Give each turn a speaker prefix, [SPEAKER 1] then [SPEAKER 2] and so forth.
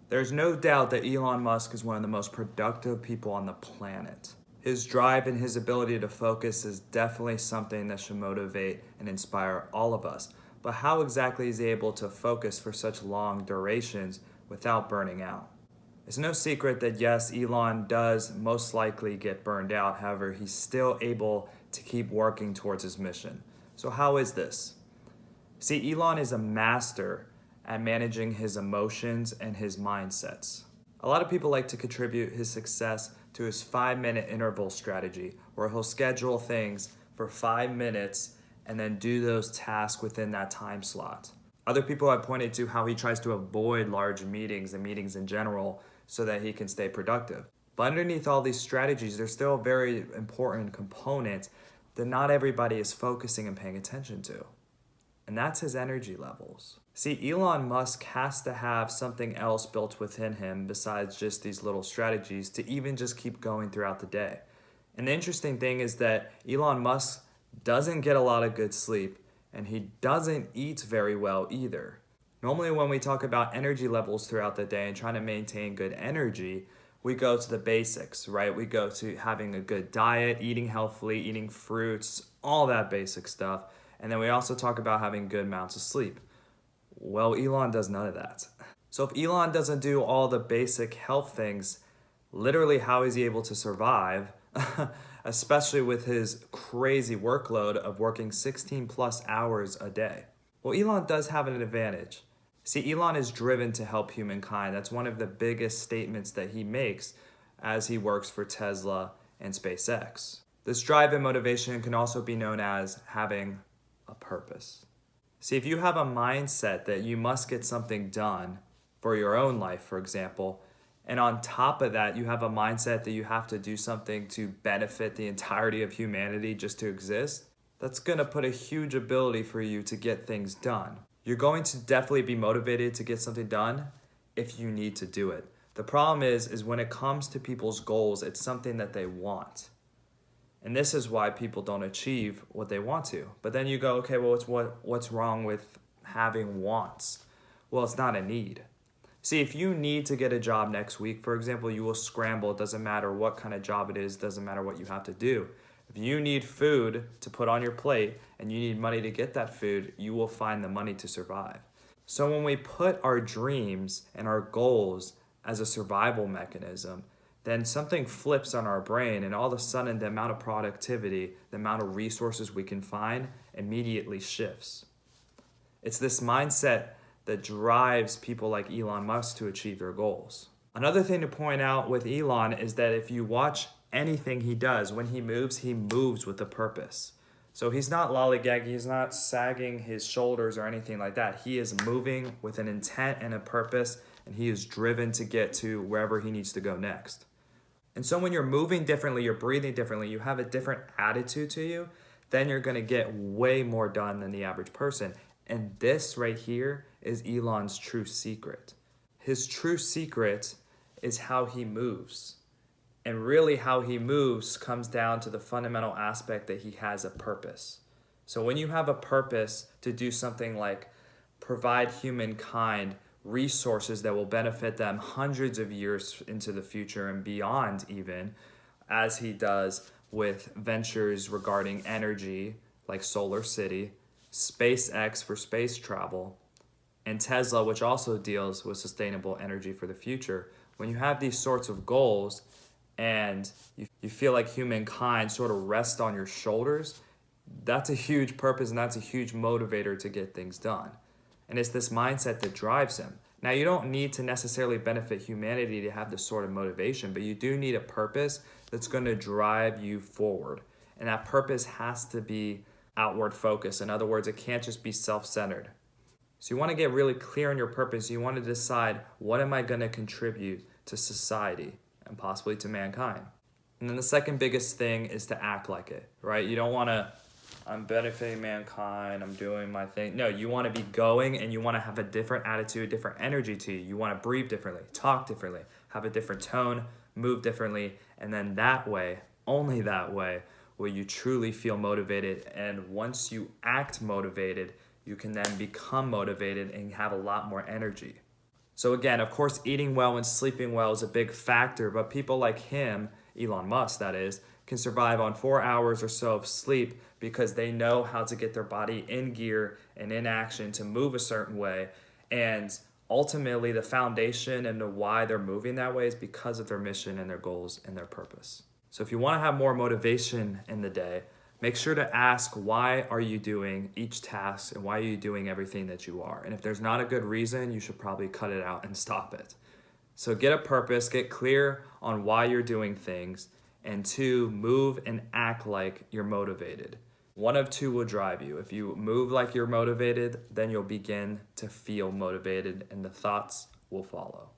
[SPEAKER 1] There's no doubt that Elon Musk is one of the most productive people on the planet. His drive and his ability to focus is definitely something that should motivate and inspire all of us. But how exactly is he able to focus for such long durations without burning out? It's no secret that yes, Elon does most likely get burned out. However, he's still able to keep working towards his mission. So, how is this? See, Elon is a master at managing his emotions and his mindsets. A lot of people like to contribute his success to his 5 minute interval strategy, where he'll schedule things for 5 minutes and then do those tasks within that time slot. Other people have pointed to how he tries to avoid large meetings and meetings in general so that he can stay productive. But underneath all these strategies, there's still a very important component that not everybody is focusing and paying attention to, and that's his energy levels. See, Elon Musk has to have something else built within him besides just these little strategies to even just keep going throughout the day. And the interesting thing is that Elon Musk doesn't get a lot of good sleep, and he doesn't eat very well either. Normally, when we talk about energy levels throughout the day and trying to maintain good energy, we go to the basics, right? We go to having a good diet, eating healthily, eating fruits, all that basic stuff. And then we also talk about having good amounts of sleep. Well, Elon does none of that. So if Elon doesn't do all the basic health things, literally how is he able to survive, especially with his crazy workload of working 16 plus hours a day? Well, Elon does have an advantage. See, Elon is driven to help humankind. That's one of the biggest statements that he makes as he works for Tesla and SpaceX. This drive and motivation can also be known as having a purpose. See, if you have a mindset that you must get something done for your own life, for example, and on top of that, you have a mindset that you have to do something to benefit the entirety of humanity just to exist, that's going to put a huge ability for you to get things done. You're going to definitely be motivated to get something done if you need to do it. The problem is when it comes to people's goals, it's something that they want. And this is why people don't achieve what they want to. But then you go, okay, well, what's wrong with having wants? Well, it's not a need. See, if you need to get a job next week, for example, you will scramble. It doesn't matter what kind of job it is, doesn't matter what you have to do. If you need food to put on your plate and you need money to get that food, you will find the money to survive. So when we put our dreams and our goals as a survival mechanism, then something flips on our brain, and all of a sudden the amount of productivity, the amount of resources we can find immediately shifts. It's this mindset that drives people like Elon Musk to achieve their goals. Another thing to point out with Elon is that if you watch anything he does, when he moves with a purpose. So he's not lollygagging, he's not sagging his shoulders or anything like that. He is moving with an intent and a purpose, and he is driven to get to wherever he needs to go next. And so when you're moving differently, you're breathing differently, you have a different attitude to you, then you're going to get way more done than the average person. And this right here is Elon's true secret. His true secret is how he moves. And really how he moves comes down to the fundamental aspect that he has a purpose. So when you have a purpose to do something like provide humankind resources that will benefit them hundreds of years into the future and beyond, even as he does with ventures regarding energy like Solar City, SpaceX for space travel, and Tesla, which also deals with sustainable energy for the future. When you have these sorts of goals and you feel like humankind sort of rests on your shoulders, that's a huge purpose and that's a huge motivator to get things done. And it's this mindset that drives him. Now, you don't need to necessarily benefit humanity to have this sort of motivation, but you do need a purpose that's going to drive you forward. And that purpose has to be outward focused. In other words, it can't just be self-centered. So you want to get really clear on your purpose. You want to decide, what am I going to contribute to society and possibly to mankind? And then the second biggest thing is to act like it, right? You don't want to, I'm benefiting mankind, I'm doing my thing. No, you want to be going and you want to have a different attitude, different energy to you. You want to breathe differently, talk differently, have a different tone, move differently. And then that way, only that way, will you truly feel motivated. And once you act motivated, you can then become motivated and have a lot more energy. So again, of course, eating well and sleeping well is a big factor, but people like him, Elon Musk that is, can survive on 4 hours or so of sleep because they know how to get their body in gear and in action to move a certain way. And ultimately, the foundation and the why they're moving that way is because of their mission and their goals and their purpose. So if you want to have more motivation in the day, make sure to ask, why are you doing each task and why are you doing everything that you are? And if there's not a good reason, you should probably cut it out and stop it. So get a purpose, get clear on why you're doing things, and two, move and act like you're motivated. One of two will drive you. If you move like you're motivated, then you'll begin to feel motivated and the thoughts will follow.